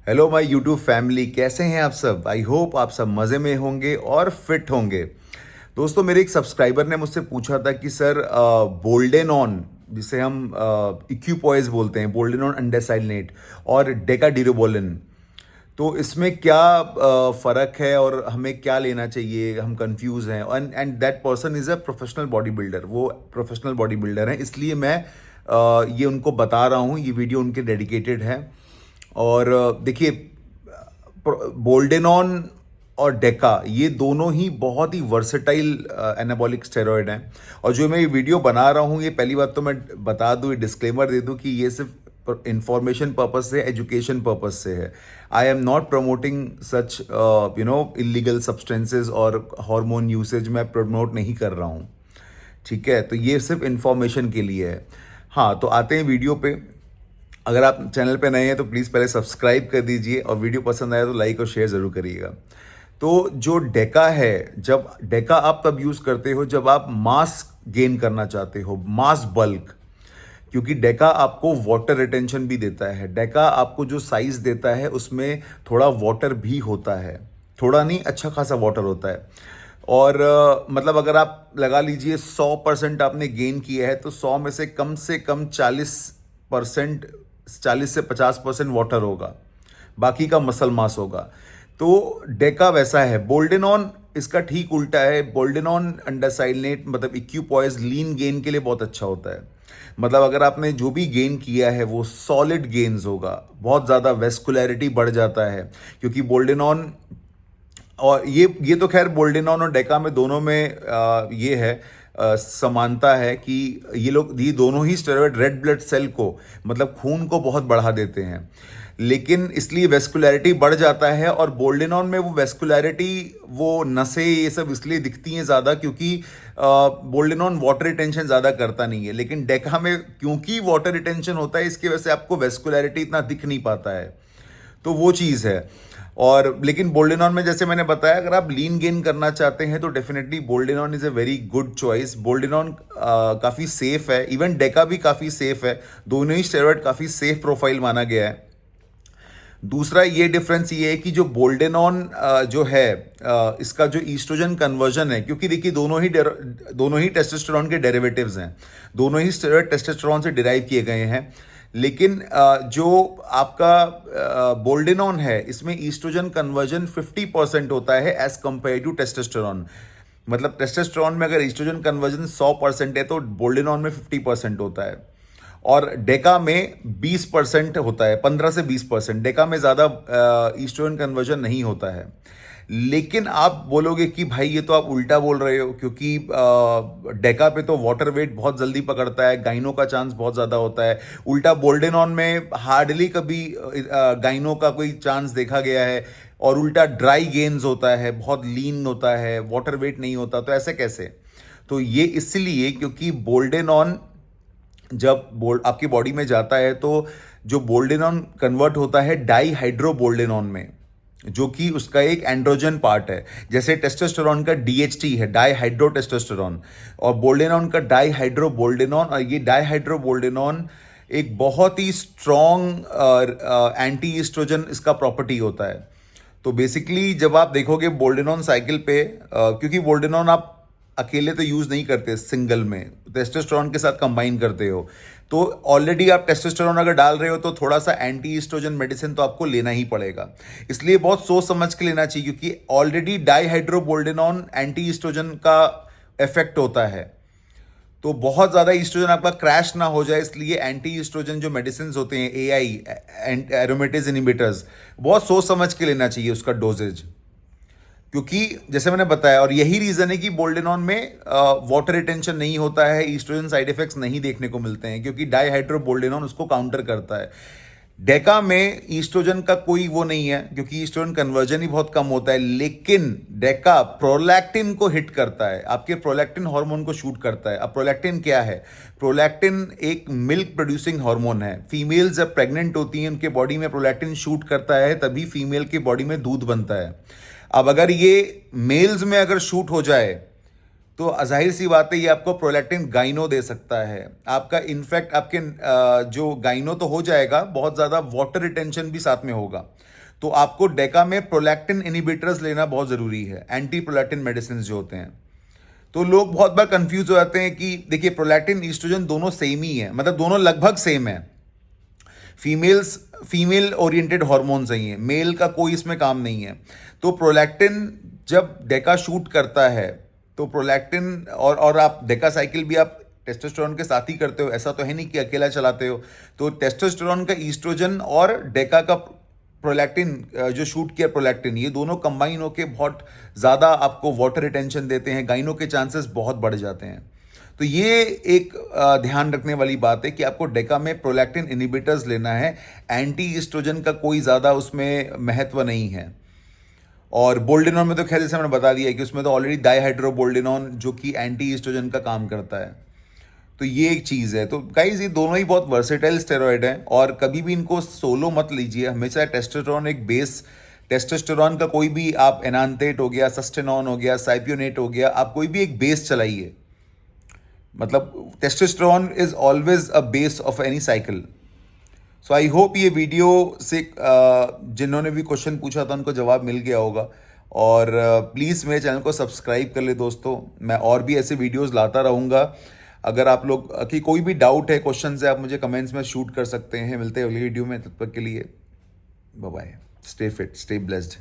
Hello my YouTube family, कैसे हैं आप सब। आई होप आप सब मज़े में होंगे और फिट होंगे। दोस्तों, मेरे एक सब्सक्राइबर ने मुझसे पूछा था कि सर बोल्डेनॉन, जिसे हम इक्यूपॉइज बोलते हैं, बोल्डेनॉन अंडेसाइलेट और डेकाडिरोबोलिन, तो इसमें क्या फ़र्क है और हमें क्या लेना चाहिए। हम कंफ्यूज हैं and that person is a professional body builder. वो प्रोफेशनल बॉडी बिल्डर हैं, इसलिए मैं ये उनको बता रहा हूँ। ये वीडियो उनके डेडिकेटेड है। और देखिए, बोल्डेनॉन और डेका ये दोनों ही बहुत ही वर्सेटाइल एनाबॉलिक स्टेरॉयड हैं। और जो मैं ये वीडियो बना रहा हूँ, ये पहली बात तो मैं बता दूँ, ये डिस्क्लेमर दे दूँ कि ये सिर्फ इंफॉर्मेशन पर्पज से, एजुकेशन पर्पज से है। I am not promoting such illegal substances और हार्मोन यूसेज मैं प्रमोट नहीं कर रहा हूँ। ठीक है, तो ये सिर्फ इंफॉर्मेशन के लिए है। हाँ, तो आते हैं वीडियो पे। अगर आप चैनल पे नए हैं तो प्लीज़ पहले सब्सक्राइब कर दीजिए, और वीडियो पसंद आया तो लाइक और शेयर ज़रूर करिएगा। तो जो डेका है, जब डेका आप तब यूज़ करते हो जब आप मास गेन करना चाहते हो, मास बल्क। क्योंकि डेका आपको वाटर रिटेंशन भी देता है। डेका आपको जो साइज़ देता है उसमें थोड़ा वाटर भी होता है, थोड़ा नहीं, अच्छा खासा वाटर होता है। और मतलब अगर आप लगा लीजिए 100% आपने गेन किया है तो 100 में से कम 40%, 40 से 50% वाटर होगा, बाकी का मसल मास होगा। तो डेका वैसा है। बोल्डेनॉन इसका ठीक उल्टा है। बोल्डेनॉन अंडासाइलेट मतलब इक्यूपॉइज लीन गेन के लिए बहुत अच्छा होता है। मतलब अगर आपने जो भी गेन किया है वो सॉलिड गेन्स होगा, बहुत ज़्यादा वेस्कुलैरिटी बढ़ जाता है। क्योंकि बोल्डेनॉन और ये तो खैर बोल्डेनॉन और डेका में दोनों में ये है, समानता है कि ये दोनों ही स्टेरॉयड रेड ब्लड सेल को, मतलब खून को बहुत बढ़ा देते हैं। लेकिन इसलिए वेस्कुलैरिटी बढ़ जाता है। और बोल्डेनॉन में वो वेस्कुलैरिटी, वो नसें, ये सब इसलिए दिखती हैं ज़्यादा क्योंकि बोल्डेनॉन वाटर रिटेंशन ज़्यादा करता नहीं है। लेकिन डेका में क्योंकि वाटर रिटेंशन होता है, इसकी वजह से आपको वेस्कुलैरिटी इतना दिख नहीं पाता है। तो वो चीज़ है। और लेकिन बोल्डेनॉन में जैसे मैंने बताया, अगर आप लीन गेन करना चाहते हैं तो definitely boldenone is a very good choice. Boldenone काफ़ी सेफ है, इवन डेका भी काफ़ी सेफ है। दोनों ही स्टेरॉयड काफ़ी सेफ प्रोफाइल माना गया है। दूसरा ये डिफरेंस ये है कि जो बोल्डेनॉन जो है, इसका जो ईस्ट्रोजन कन्वर्जन है, क्योंकि देखिए दोनों ही टेस्टोस्टेरोन के डेरिवेटिव्स हैं। दोनों ही स्टेरॉयड टेस्टोस्टेरोन से डिराइव किए गए हैं। लेकिन जो आपका बोल्डेनॉन है, इसमें ईस्ट्रोजन कन्वर्जन 50% होता है एज कंपेयर टू टेस्टोस्टेरोन। मतलब टेस्टोस्टेरोन में अगर ईस्ट्रोजन कन्वर्जन 100% है तो बोल्डेनॉन में 50% होता है। और डेका में 20% होता है, 15 से 20%। डेका में ज़्यादा ईस्ट्रोजन कन्वर्जन नहीं होता है। लेकिन आप बोलोगे कि भाई ये तो आप उल्टा बोल रहे हो, क्योंकि डेका पे तो वाटर वेट बहुत जल्दी पकड़ता है, गाइनो का चांस बहुत ज़्यादा होता है। उल्टा बोल्डेनॉन में हार्डली कभी गाइनो का कोई चांस देखा गया है। और उल्टा ड्राई गेन्स होता है, बहुत लीन होता है, वाटर वेट नहीं होता। तो ऐसे कैसे? तो ये इसलिए क्योंकि बोल्डेनॉन जब आपकी बॉडी में जाता है तो जो बोल्डेनॉन कन्वर्ट होता है डाई हाइड्रो बोल्डेनॉन में, जो कि उसका एक एंड्रोजन पार्ट है। जैसे टेस्टोस्टेरोन का DHT है, डाई हाइड्रो टेस्टोस्टेरोन, और बोल्डेनॉन का डाई हाइड्रो बोल्डेनॉन। और ये डाई हाइड्रो बोल्डेनॉन एक बहुत ही स्ट्रॉन्ग एंटी ईस्ट्रोजन इसका प्रॉपर्टी होता है। तो बेसिकली जब आप देखोगे बोल्डेनॉन साइकिल पे, क्योंकि बोल्डेनॉन आप अकेले तो यूज़ नहीं करते, सिंगल में टेस्टोस्टेरोन के साथ कंबाइन करते हो। तो ऑलरेडी आप टेस्टोस्टेरोन अगर डाल रहे हो तो थोड़ा सा एंटी ईस्ट्रोजन मेडिसिन तो आपको लेना ही पड़ेगा। इसलिए बहुत सोच समझ के लेना चाहिए, क्योंकि ऑलरेडी डाईहाइड्रोबोल्डेनॉन एंटी ईस्ट्रोजन का इफेक्ट होता है। तो बहुत ज़्यादा ईस्ट्रोजन आपका क्रैश ना हो जाए, इसलिए एंटी ईस्ट्रोजन जो मेडिसिन होते हैं, AI एरोमेटेज इनिबिटर्स, बहुत सोच समझ के लेना चाहिए उसका डोजेज। क्योंकि जैसे मैंने बताया, और यही रीज़न है कि बोल्डेनॉन में वाटर रिटेंशन नहीं होता है, ईस्ट्रोजन साइड इफेक्ट्स नहीं देखने को मिलते हैं, क्योंकि डाईहाइड्रो बोल्डेनॉन उसको काउंटर करता है। डेका में ईस्ट्रोजन का कोई वो नहीं है, क्योंकि ईस्ट्रोजन कन्वर्जन ही बहुत कम होता है। लेकिन डेका प्रोलैक्टिन को हिट करता है, आपके प्रोलैक्टिन हार्मोन को शूट करता है। अब प्रोलैक्टिन क्या है? प्रोलैक्टिन एक मिल्क प्रोड्यूसिंग हार्मोन है। फीमेल जब प्रेग्नेंट होती हैं, उनके बॉडी में प्रोलैक्टिन शूट करता है, तभी फीमेल की बॉडी में दूध बनता है। अब अगर ये मेल्स में अगर शूट हो जाए तो जाहिर सी बात है ये आपको प्रोलैक्टिन गाइनो दे सकता है। आपका इनफैक्ट आपके जो गाइनो तो हो जाएगा, बहुत ज़्यादा वाटर रिटेंशन भी साथ में होगा। तो आपको डेका में प्रोलैक्टिन इनिबिटर्स लेना बहुत ज़रूरी है, एंटी प्रोलैक्टिन मेडिसिन जो होते हैं। तो लोग बहुत बार कंफ्यूज हो जाते हैं कि देखिए प्रोलैक्टिन ईस्ट्रोजन दोनों सेम ही है, मतलब दोनों लगभग सेम है। फीमेल ओरिएंटेड हॉर्मोन्स हैं ये, मेल का कोई इसमें काम नहीं है। तो प्रोलैक्टिन जब डेका शूट करता है तो प्रोलैक्टिन और आप डेका साइकिल भी आप टेस्टोस्टेरोन के साथ ही करते हो, ऐसा तो है नहीं कि अकेला चलाते हो। तो टेस्टोस्टेरोन का ईस्ट्रोजन और डेका का प्रोलैक्टिन जो शूट किया प्रोलैक्टिन, ये दोनों कंबाइन होकर बहुत ज़्यादा आपको वाटर रिटेंशन देते हैं, गाइनो के चांसेस बहुत बढ़ जाते हैं। तो ये एक ध्यान रखने वाली बात है कि आपको डेका में प्रोलैक्टिन इनिबिटर्स लेना है। एंटी ईस्ट्रोजन का कोई ज़्यादा उसमें महत्व नहीं है। और बोल्डेनॉन में तो खैर जैसे मैंने बता दिया कि उसमें तो ऑलरेडी डाईहाइड्रोबोल्डेनॉन जो कि एंटी ईस्ट्रोजन का काम करता है। तो ये एक चीज़ है। तो गाइज ये दोनों ही बहुत वर्सेटाइल स्टेरॉयड हैं और कभी भी इनको सोलो मत लीजिए। हमेशा टेस्टोस्टेरोन एक बेस, टेस्टोस्टेरोन का कोई भी आप एनांथेट हो गया, सस्टेनॉन हो गया, साइप्योनेट हो गया, आप कोई भी एक बेस चलाइए। मतलब testosterone is always a base of any cycle. So I hope ये वीडियो से जिन्होंने भी क्वेश्चन पूछा था उनको जवाब मिल गया होगा। और प्लीज़ मेरे चैनल को सब्सक्राइब कर ले दोस्तों, मैं और भी ऐसे वीडियोस लाता रहूँगा। अगर आप लोग की कोई भी डाउट है, क्वेश्चन है, आप मुझे कमेंट्स में शूट कर सकते हैं। मिलते हैं अगली वीडियो में, तब तक के लिए bye bye, stay fit, stay blessed.